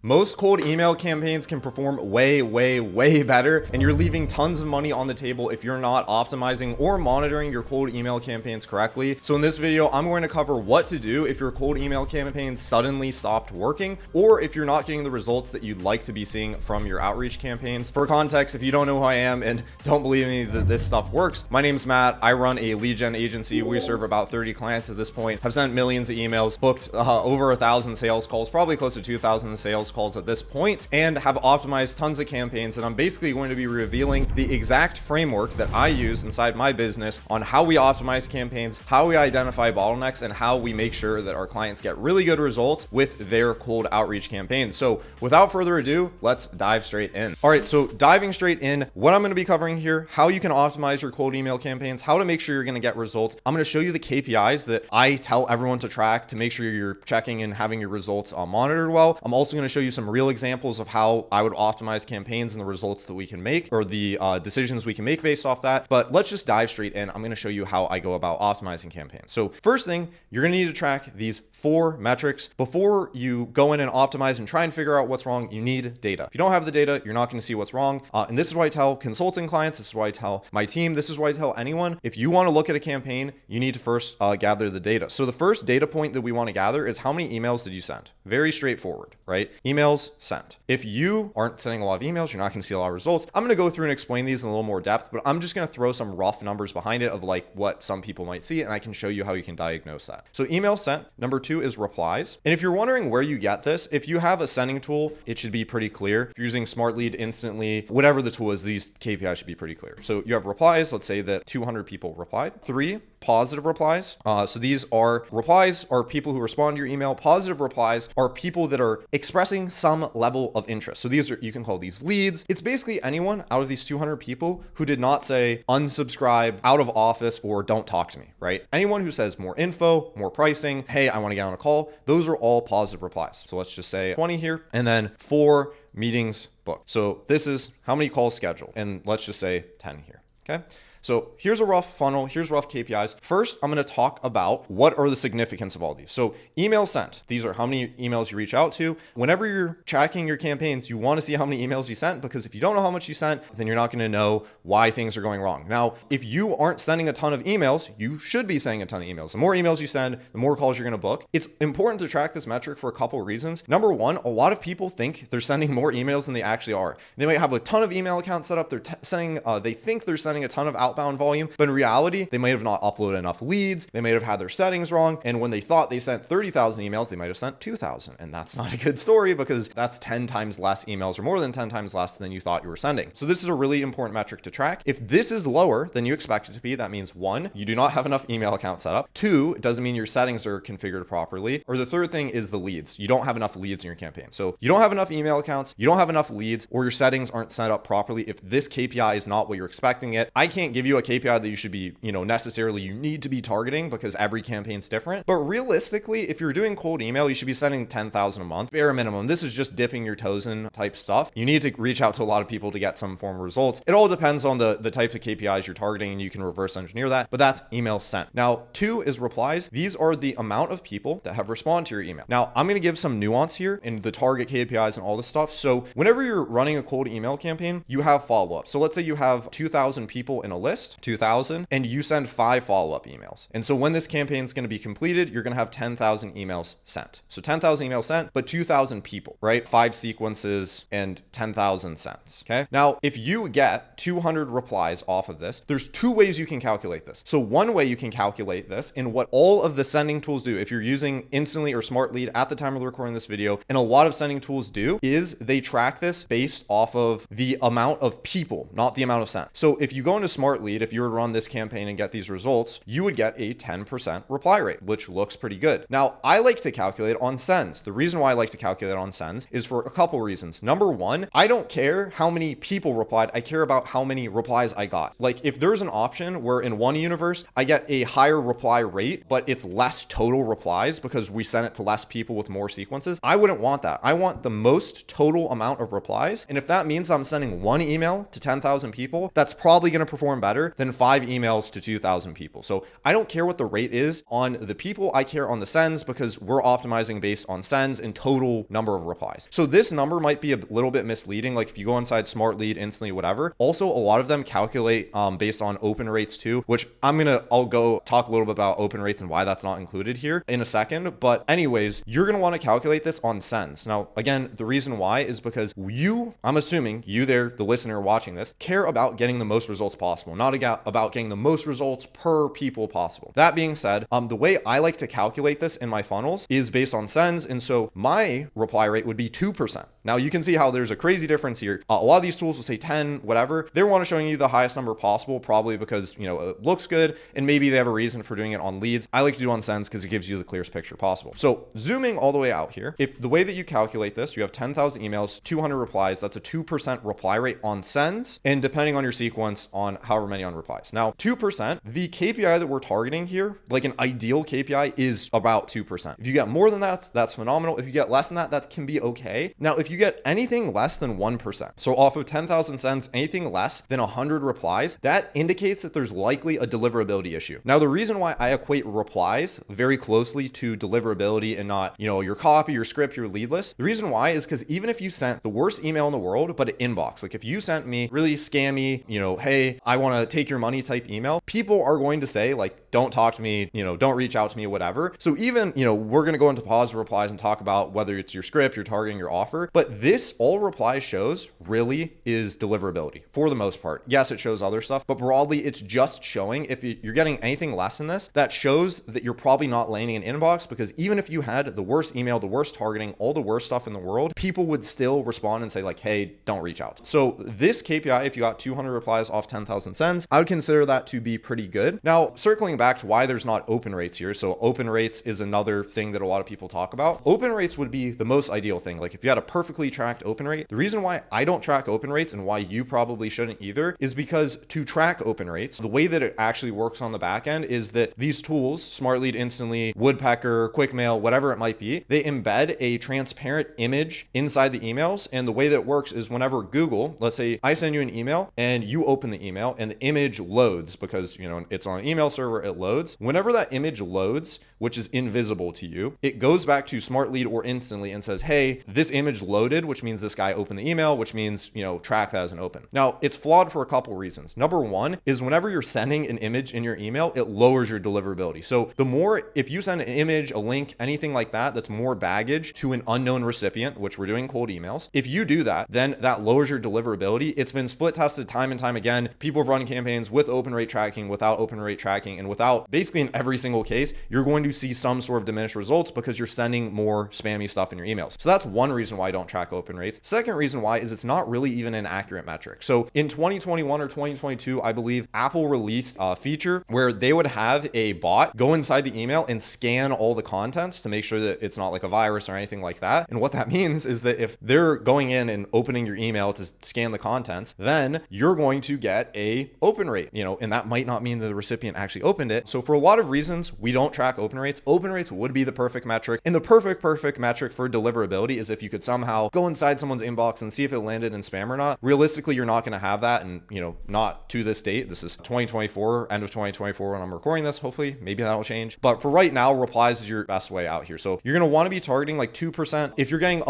Most cold email campaigns can perform way better, and you're leaving tons of money on the table if you're not optimizing or monitoring your cold email campaigns correctly. So in this video, I'm going to cover what to do if your cold email campaign suddenly stopped working, or if you're not getting the results that you'd like to be seeing from your outreach campaigns. For context, if you don't know who I am and don't believe me that this stuff works, my name's Matt. I run a lead gen agency. We serve about 30 clients at this point, have sent millions of emails, booked over 1,000 sales calls, probably close to 2,000 sales calls at this point, and have optimized tons of campaigns. And I'm basically going to be revealing the exact framework that I use inside my business on how we optimize campaigns, how we identify bottlenecks, and how we make sure that our clients get really good results with their cold outreach campaigns. So without further ado, let's dive straight in. All right, so diving straight in, what I'm going to be covering here, how you can optimize your cold email campaigns, how to make sure you're going to get results. I'm going to show you the KPIs that I tell everyone to track to make sure you're checking and having your results monitored well. I'm also going to show you some real examples of how I would optimize campaigns and the results that we can make, or the decisions we can make based off that. But let's just dive straight in. I'm going to show you how I go about optimizing campaigns. So first thing, you're going to need to track these 4 metrics. Before you go in and optimize and try and figure out what's wrong, you need data. If you don't have the data, you're not going to see what's wrong. And this is why I tell consulting clients, this is why I tell my team, this is why I tell anyone, if you want to look at a campaign, you need to first gather the data. So the first data point that we want to gather is how many emails did you send? Very straightforward, right? Emails sent. If you aren't sending a lot of emails, you're not going to see a lot of results. I'm going to go through and explain these in a little more depth, but I'm just going to throw some rough numbers behind it of like what some people might see, and I can show you how you can diagnose that. So email sent. Number 2 is replies. And if you're wondering where you get this, if you have a sending tool, it should be pretty clear. If you're using Smart Lead, Instantly, whatever the tool is, these KPIs should be pretty clear. So you have replies. Let's say that 200 people replied. 3, positive replies. So these are replies are people who respond to your email. Positive replies are people that are expressing some level of interest. So these are, you can call these leads. It's basically anyone out of these 200 people who did not say unsubscribe, out of office, or don't talk to me, right? Anyone who says more info, more pricing, hey, I want to get on a call. Those are all positive replies. So let's just say 20 here, and then 4 meetings booked. So this is how many calls scheduled, and let's just say 10 here. Okay. So here's a rough funnel. Here's rough KPIs. First, I'm going to talk about what are the significance of all these. So email sent. These are how many emails you reach out to. Whenever you're tracking your campaigns, you want to see how many emails you sent, because if you don't know how much you sent, then you're not going to know why things are going wrong. Now, if you aren't sending a ton of emails, you should be sending a ton of emails. The more emails you send, the more calls you're going to book. It's important to track this metric for a couple of reasons. Number 1, a lot of people think they're sending more emails than they actually are. They might have a ton of email accounts set up. They think they're sending a ton of outbound volume, but in reality, they might have not uploaded enough leads. They might have had their settings wrong. And when they thought they sent 30,000 emails, they might have sent 2,000. And that's not a good story, because that's 10 times less emails, or more than 10 times less than you thought you were sending. So this is a really important metric to track. If this is lower than you expect it to be, that means 1, you do not have enough email accounts set up. 2, it doesn't mean your settings are configured properly. Or the third thing is the leads. You don't have enough leads in your campaign. So you don't have enough email accounts, you don't have enough leads, or your settings aren't set up properly. If this KPI is not what you're expecting it, I can't give you a KPI that you should be, necessarily you need to be targeting, because every campaign's different. But realistically, if you're doing cold email, you should be sending 10,000 a month, bare minimum. This is just dipping your toes in type stuff. You need to reach out to a lot of people to get some form of results. It all depends on the type of KPIs you're targeting, and you can reverse engineer that, but that's email sent. Now, 2 is replies. These are the amount of people that have responded to your email. Now, I'm going to give some nuance here in the target KPIs and all this stuff. So whenever you're running a cold email campaign, you have follow-up. So let's say you have 2,000 people in a list, 2,000, and you send 5 follow-up emails. And so when this campaign is going to be completed, you're going to have 10,000 emails sent. So 10,000 emails sent, but 2,000 people, right? 5 sequences and 10,000 sends. Okay. Now, if you get 200 replies off of this, there's 2 ways you can calculate this. So one way you can calculate this, in what all of the sending tools do, if you're using Instantly or Smart Lead at the time of the recording of this video, and a lot of sending tools do, is they track this based off of the amount of people, not the amount of sent. So if you go into Smart Lead, if you were to run this campaign and get these results, you would get a 10% reply rate, which looks pretty good. Now, I like to calculate on sends. The reason why I like to calculate on sends is for a couple reasons. Number 1, I don't care how many people replied. I care about how many replies I got. Like, if there's an option where in one universe, I get a higher reply rate, but it's less total replies because we sent it to less people with more sequences, I wouldn't want that. I want the most total amount of replies. And if that means I'm sending 1 email to 10,000 people, that's probably going to perform better better than 5 emails to 2,000 people. So I don't care what the rate is on the people, I care on the sends, because we're optimizing based on sends and total number of replies. So this number might be a little bit misleading. Like if you go inside Smart Lead, Instantly, whatever. Also, a lot of them calculate based on open rates too, which I'll go talk a little bit about open rates and why that's not included here in a second. But anyways, you're going to want to calculate this on sends. Now, again, the reason why is because I'm assuming you there, the listener watching this, care about getting the most results possible, not about getting the most results per people possible. That being said, the way I like to calculate this in my funnels is based on sends. And so my reply rate would be 2%. Now you can see how there's a crazy difference here. A lot of these tools will say 10, whatever. They want to showing you the highest number possible, probably because, it looks good and maybe they have a reason for doing it on leads. I like to do on sends because it gives you the clearest picture possible. So zooming all the way out here, if the way that you calculate this, you have 10,000 emails, 200 replies, that's a 2% reply rate on sends. And depending on your sequence on however many on replies. Now, 2%, the KPI that we're targeting here, like an ideal KPI is about 2%. If you get more than that, that's phenomenal. If you get less than that, that can be okay. Now, if you get anything less than 1%, so off of 10,000 sends, anything less than 100 replies, that indicates that there's likely a deliverability issue. Now, the reason why I equate replies very closely to deliverability and not, your copy, your script, your lead list, the reason why is because even if you sent the worst email in the world, but an inbox, like if you sent me really scammy, hey, I want to take your money type email, people are going to say like, don't talk to me, don't reach out to me, whatever. So even, we're going to go into positive replies and talk about whether it's your script, your targeting, your offer, but this all replies shows really is deliverability for the most part. Yes, it shows other stuff, but broadly it's just showing if you're getting anything less than this, that shows that you're probably not landing an inbox, because even if you had the worst email, the worst targeting, all the worst stuff in the world, people would still respond and say like, hey, don't reach out. So this KPI, if you got 200 replies off 10,000 sends, I would consider that to be pretty good. Now, circling back to why there's not open rates here. So open rates is another thing that a lot of people talk about. Open rates would be the most ideal thing. Like if you had a perfectly tracked open rate, the reason why I don't track open rates and why you probably shouldn't either is because to track open rates, the way that it actually works on the back end is that these tools, Smart Lead, Instantly, Woodpecker, Quick Mail, whatever it might be, they embed a transparent image inside the emails. And the way that it works is whenever Google, let's say I send you an email and you open the email and the image loads because, it's on an email server, it loads. Whenever that image loads, which is invisible to you, it goes back to Smart Lead or Instantly and says, hey, this image loaded, which means this guy opened the email, which means, track that as an open. Now, it's flawed for a couple reasons. Number one is whenever you're sending an image in your email, it lowers your deliverability. So if you send an image, a link, anything like that, that's more baggage to an unknown recipient, which we're doing cold emails. If you do that, then that lowers your deliverability. It's been split tested time and time again. People have run campaigns with open rate tracking, without open rate tracking, and without, basically in every single case, you're going to see some sort of diminished results because you're sending more spammy stuff in your emails. So that's one reason why I don't track open rates. Second reason why is it's not really even an accurate metric. So in 2021 or 2022, I believe Apple released a feature where they would have a bot go inside the email and scan all the contents to make sure that it's not like a virus or anything like that. And what that means is that if they're going in and opening your email to scan the contents, then you're going to get a open rate, and that might not mean that the recipient actually opened it. So for a lot of reasons, we don't track open rates. Open rates would be the perfect metric. And the perfect metric for deliverability is if you could somehow go inside someone's inbox and see if it landed in spam or not. Realistically, you're not going to have that. And, not to this date. This is 2024, end of 2024 when I'm recording this. Hopefully, maybe that'll change. But for right now, replies is your best way out here. So you're going to want to be targeting like 2%. If you're getting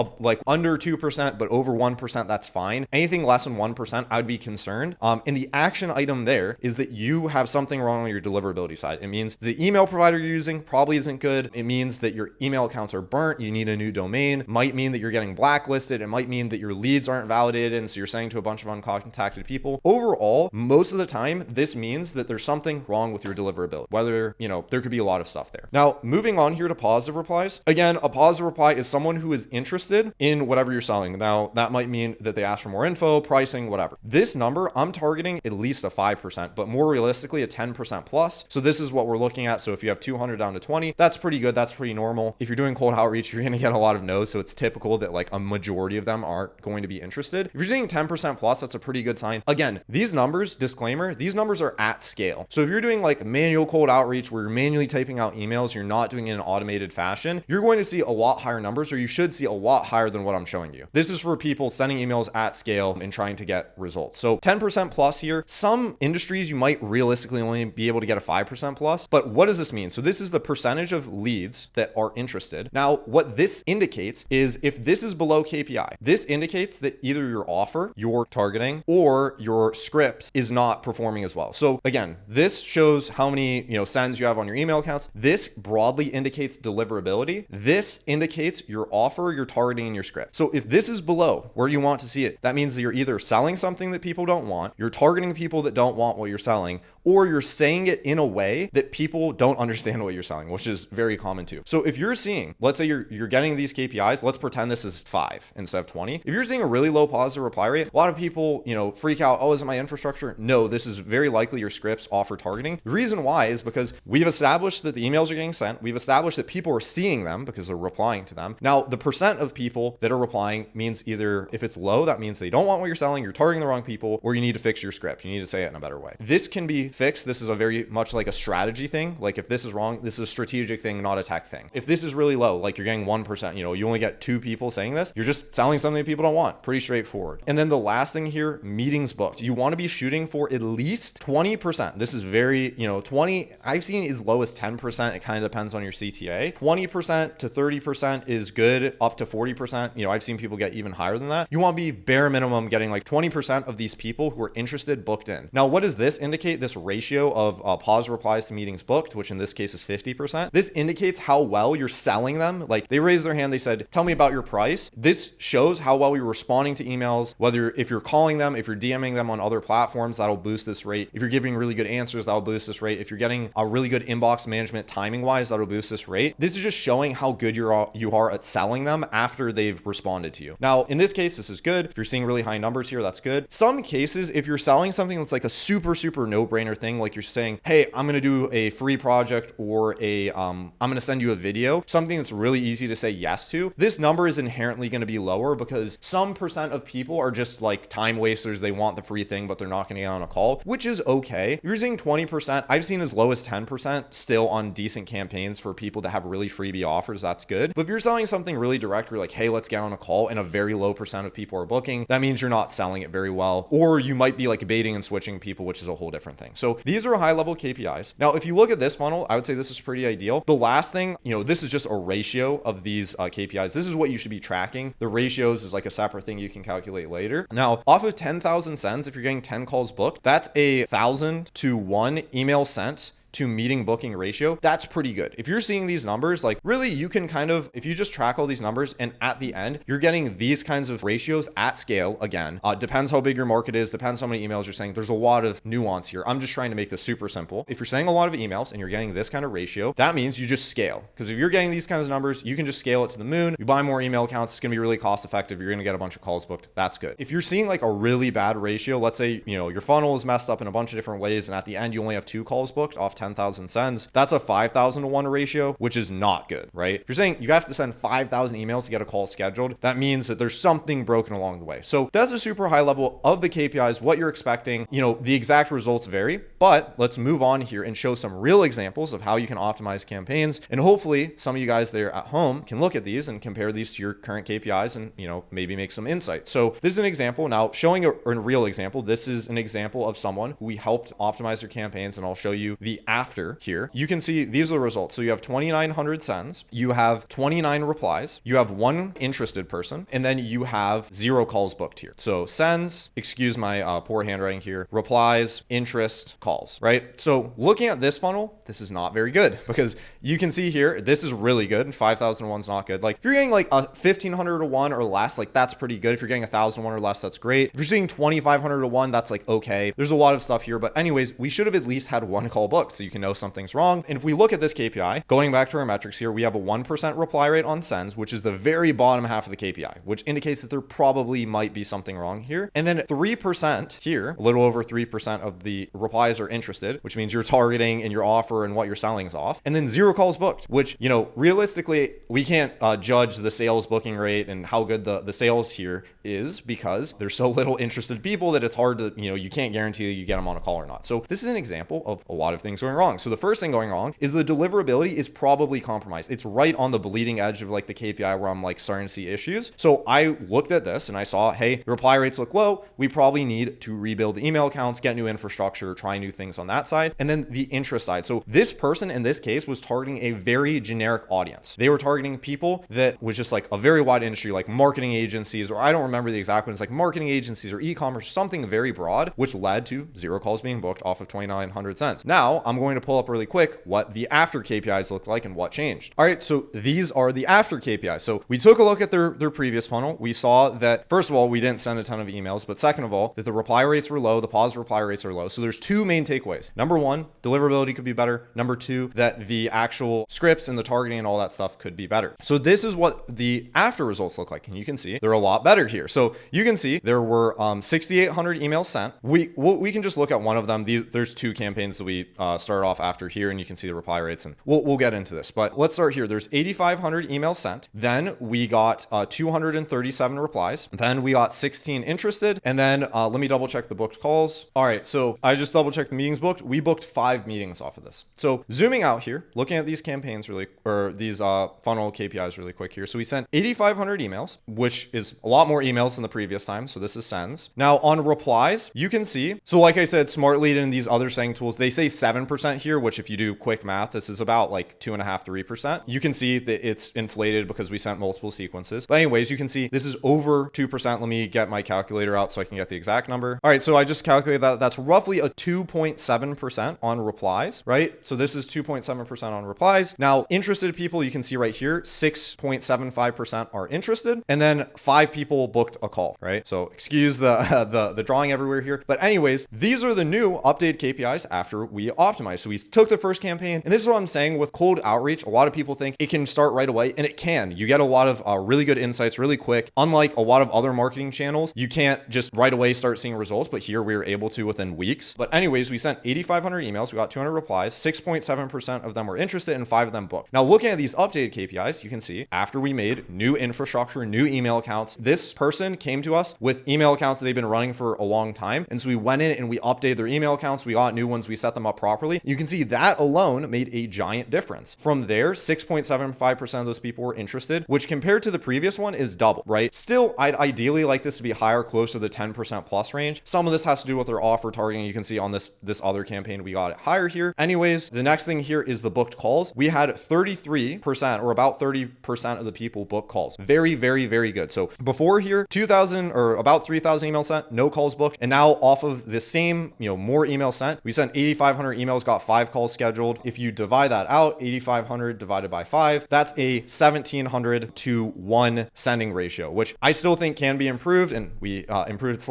under 2%, but over 1%, that's fine. Anything less than 1%, I would be concerned. And the action item there is that you have something wrong on your deliverability side. It means the email provider you're using probably isn't good. It means that your email accounts are burnt. You need a new domain. Might mean that you're getting blacklisted. It might mean that your leads aren't validated. And so you're sending to a bunch of uncontacted people. Overall, most of the time, this means that there's something wrong with your deliverability, whether, there could be a lot of stuff there. Now, moving on here to positive replies. Again, a positive reply is someone who is interested in whatever you're selling. Now, that might mean that they ask for more info, pricing, whatever. This number, I'm targeting at least a 5%, but more realistically, a 10% plus. So this is what we're looking at. So if you have 200 down to 20, that's pretty good. That's pretty normal. If you're doing cold outreach, you're going to get a lot of no's. So it's typical that like a majority of them aren't going to be interested. If you're seeing 10% plus, that's a pretty good sign. Again, these numbers, disclaimer, these numbers are at scale. So if you're doing like manual cold outreach where you're manually typing out emails, you're not doing it in an automated fashion, you're going to see a lot higher numbers, or you should see a lot higher than what I'm showing you. This is for people sending emails at scale and trying to get results. So 10% plus here, some industries, you might realistically only be able to get a 5% plus. But what does this mean? So this is the percentage of leads that are interested. Now, what this indicates is if this is below KPI, this indicates that either your offer, your targeting, or your script is not performing as well. So again, this shows how many, sends you have on your email accounts. This broadly indicates deliverability. This indicates your offer, your targeting, and your script. So if this is below where you want to see it, that means that you're either selling something that people don't want, you're targeting people that don't want what you're selling, or you're saying it in a way that people don't understand what you're selling, which is very common too. So if you're seeing, let's say you're getting these KPIs, let's pretend this is 5 instead of 20. If you're seeing a really low positive reply rate, a lot of people, freak out, oh, is it my infrastructure? No, this is very likely your scripts, offer, targeting. The reason why is because we've established that the emails are getting sent. We've established that people are seeing them because they're replying to them. Now, the percent of people that are replying means either if it's low, that means they don't want what you're selling, you're targeting the wrong people, or you need to fix your script. You need to say it in a better way. This can be fixed. This is a very much like a strategy thing. Like if this is wrong, this is a strategic thing, not a tech thing. If this is really low, like you're getting 1%, you only get 2 people saying this, you're just selling something that people don't want. Pretty straightforward. And then the last thing here, meetings booked. You want to be shooting for at least 20%. This is very, 20, I've seen as low as 10%. It kind of depends on your CTA. 20% to 30% is good, up to 40%. I've seen people get even higher than that. You want to be bare minimum getting like 20% of these people who are interested booked in. Now, what does this indicate? This ratio of pause replies to meetings booked, which in this case is 50%. This indicates how well you're selling them. Like they raised their hand, they said, tell me about your price. This shows how well you're responding to emails, whether if you're calling them, if you're DMing them on other platforms, that'll boost this rate. If you're giving really good answers, that'll boost this rate. If you're getting a really good inbox management timing wise, that'll boost this rate. This is just showing how good you are at selling them after they've responded to you. Now, in this case, this is good. If you're seeing really high numbers here, that's good. Some cases, if you're selling something that's like a super no-brainer thing, like you're saying, hey, I'm going to do a free project or I'm going to send you a video, something that's really easy to say yes to, this number is inherently going to be lower because some percent of people are just like time wasters. They want the free thing, but they're not going to get on a call, which is okay. If you're using 20%, I've seen as low as 10% still on decent campaigns for people that have really freebie offers. That's good. But if you're selling something really direct, you're like, hey, let's get on a call, and a very low percent of people are booking, that means you're not selling it very well, or you might be like baiting and switching people, which is a whole different thing. So these are high level KPIs. Now, if you look at this funnel, I would say this is pretty ideal. The last thing, this is just a ratio of these KPIs. This is what you should be tracking. The ratios is like a separate thing you can calculate later. Now, off of 10,000 sends, if you're getting 10 calls booked, that's 1,000 to 1 email sent to meeting booking ratio. That's pretty good. If you're seeing these numbers, like really you can kind of, if you just track all these numbers and at the end, you're getting these kinds of ratios at scale. Again, depends how big your market is, depends how many emails you're saying. There's a lot of nuance here. I'm just trying to make this super simple. If you're saying a lot of emails and you're getting this kind of ratio, that means you just scale. Because if you're getting these kinds of numbers, you can just scale it to the moon. You buy more email accounts. It's going to be really cost effective. You're going to get a bunch of calls booked. That's good. If you're seeing like a really bad ratio, let's say, your funnel is messed up in a bunch of different ways. And at the end, you only have 2 calls booked off 10,000 sends. That's a 5,000 to 1 ratio, which is not good, right? If you're saying you have to send 5,000 emails to get a call scheduled, that means that there's something broken along the way. So that's a super high level of the KPIs, what you're expecting. The exact results vary, but let's move on here and show some real examples of how you can optimize campaigns. And hopefully some of you guys there at home can look at these and compare these to your current KPIs and, maybe make some insights. So this is an example. Now, showing a real example, this is an example of someone who we helped optimize their campaigns, and I'll show you the after here. You can see these are the results. So you have 2,900 sends, you have 29 replies, you have 1 interested person, and then you have 0 calls booked here. So sends, excuse my poor handwriting here, replies, interest, calls, right? So looking at this funnel, this is not very good because you can see here, this is really good and 5,001 is not good. Like if you're getting like a 1,500 to 1 or less, like that's pretty good. If you're getting 1,000 to 1 or less, that's great. If you're seeing 2,500 to 1, that's like okay. There's a lot of stuff here, but anyways, we should have at least had 1 call booked so you can know something's wrong. And if we look at this KPI, going back to our metrics here, we have a 1% reply rate on sends, which is the very bottom half of the KPI, which indicates that there probably might be something wrong here. And then 3% here, a little over 3% of the replies are interested, which means your targeting and your offer and what you're selling is off. And then 0 calls booked, which, realistically, we can't judge the sales booking rate and how good the sales here is because there's so little interested people that it's hard to, you can't guarantee that you get them on a call or not. So this is an example of a lot of things going going wrong? So the first thing going wrong is the deliverability is probably compromised. It's right on the bleeding edge of like the KPI where I'm like starting to see issues. So I looked at this and I saw, hey, the reply rates look low. We probably need to rebuild the email accounts, get new infrastructure, try new things on that side. And then the interest side. So this person in this case was targeting a very generic audience. They were targeting people that was just like a very wide industry, like marketing agencies, or I don't remember the exact one. It's like marketing agencies or e-commerce, something very broad, which led to 0 calls being booked off of 2,900 cents. Now I'm going to pull up really quick what the after KPIs look like and what changed. All right, so these are the after KPIs. So we took a look at their previous funnel. We saw that, first of all, we didn't send a ton of emails, but second of all, that the reply rates were low, the positive reply rates are low. So there's two main takeaways. Number one, deliverability could be better. Number two, that the actual scripts and the targeting and all that stuff could be better. So this is what the after results look like. And you can see they're a lot better here. So you can see there were 6,800 emails sent. We can just look at one of them. There's two campaigns that we started off after here, and you can see the reply rates, and we'll get into this. But let's start here. There's 8,500 emails sent. Then we got 237 replies. Then we got 16 interested. And then let me double check the booked calls. All right, so I just double checked the meetings booked. We booked 5 meetings off of this. So zooming out here, looking at these campaigns or these funnel KPIs really quick here. So we sent 8,500 emails, which is a lot more emails than the previous time. So this is sends. Now on replies, you can see, so like I said, Smart Lead and these other setting tools, they say 7% here, which if you do quick math, this is about like 2.5%, 3%. You can see that it's inflated because we sent multiple sequences. But anyways, you can see this is over 2%. Let me get my calculator out so I can get the exact number. All right, so I just calculated that. That's roughly a 2.7% on replies, right? So this is 2.7% on replies. Now, interested people, you can see right here, 6.75% are interested, and then 5 people booked a call, right? So excuse the drawing everywhere here. But anyways, these are the new updated KPIs after we optimized. So we took the first campaign, and this is what I'm saying with cold outreach. A lot of people think it can start right away, and it can. You get a lot of really good insights really quick. Unlike a lot of other marketing channels, you can't just right away start seeing results, but here we were able to within weeks. But anyways, we sent 8,500 emails. We got 200 replies. 6.7% of them were interested, and 5 of them booked. Now, looking at these updated KPIs, you can see after we made new infrastructure, new email accounts, this person came to us with email accounts that they've been running for a long time. And so we went in and we updated their email accounts. We got new ones. We set them up properly. You can see that alone made a giant difference. From there, 6.75% of those people were interested, which compared to the previous one is double, right? Still, I'd ideally like this to be higher, closer to the 10% plus range. Some of this has to do with their offer targeting. You can see on this other campaign, we got it higher here. Anyways, the next thing here is the booked calls. We had 33% or about 30% of the people book calls. Very, very, very good. So before here, 2,000 or about 3,000 emails sent, no calls booked. And now off of the same, more emails sent, we sent 8,500 emails, got 5 calls scheduled. If you divide that out, 8,500 divided by 5, that's a 1,700 to 1 sending ratio, which I still think can be improved. And we improved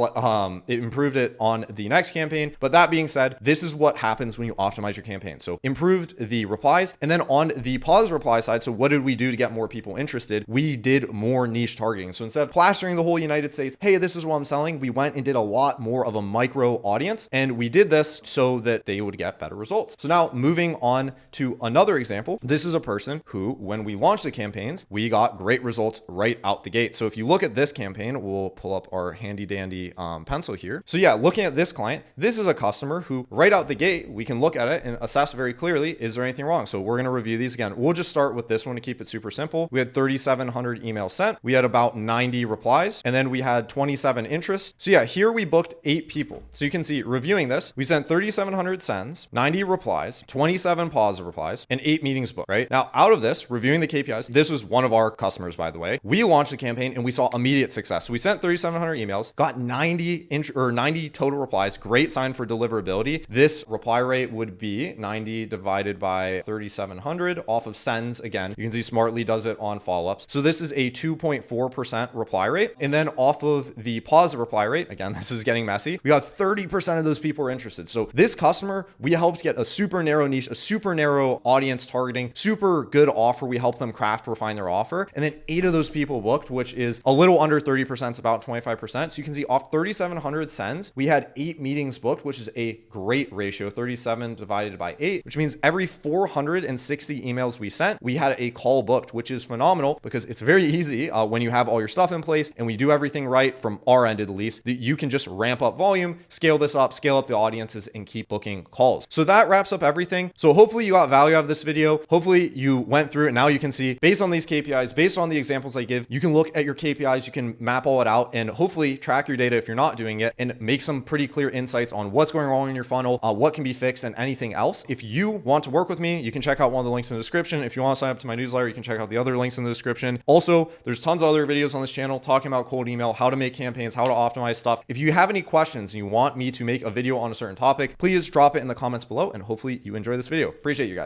it on the next campaign. But that being said, this is what happens when you optimize your campaign. So improved the replies. And then on the pause reply side, so what did we do to get more people interested? We did more niche targeting. So instead of plastering the whole United States, hey, this is what I'm selling, we went and did a lot more of a micro audience. And we did this so that they would get better results. So now moving on to another example, this is a person who, when we launched the campaigns, we got great results right out the gate. So if you look at this campaign, we'll pull up our handy dandy pencil here. So yeah, looking at this client, this is a customer who right out the gate, we can look at it and assess very clearly, is there anything wrong? So we're going to review these again. We'll just start with this one to keep it super simple. We had 3,700 emails sent. We had about 90 replies, and then we had 27 interests. So yeah, here we booked 8 people. So you can see reviewing this, we sent 3,700 sends, 90 replies, 27 positive replies, and 8 meetings booked, right? Now out of this, reviewing the KPIs, this was one of our customers, by the way. We launched the campaign and we saw immediate success. So we sent 3,700 emails, got 90 total replies. Great sign for deliverability. This reply rate would be 90 divided by 3,700 off of sends. Again, you can see Smartly does it on follow-ups. So this is a 2.4% reply rate. And then off of the positive reply rate, again, this is getting messy, we got 30% of those people were interested. So this customer, we helped get a super narrow niche, a super narrow audience targeting, super good offer. We helped them craft, refine their offer. And then 8 of those people booked, which is a little under 30%, it's about 25%. So you can see off 3,700 sends, we had 8 meetings booked, which is a great ratio, 37 divided by 8, which means every 460 emails we sent, we had a call booked, which is phenomenal because it's very easy when you have all your stuff in place and we do everything right from our end at least, that you can just ramp up volume, scale this up, scale up the audiences and keep booking calls. So that wraps up everything. So hopefully you got value out of this video. Hopefully you went through it. Now you can see based on these KPIs, based on the examples I give, you can look at your KPIs, you can map all it out and hopefully track your data if you're not doing it and make some pretty clear insights on what's going wrong in your funnel, what can be fixed and anything else. If you want to work with me, you can check out one of the links in the description. If you want to sign up to my newsletter, you can check out the other links in the description. Also, there's tons of other videos on this channel talking about cold email, how to make campaigns, how to optimize stuff. If you have any questions and you want me to make a video on a certain topic, please drop it in the comments below and hopefully you enjoy this video. Appreciate you guys.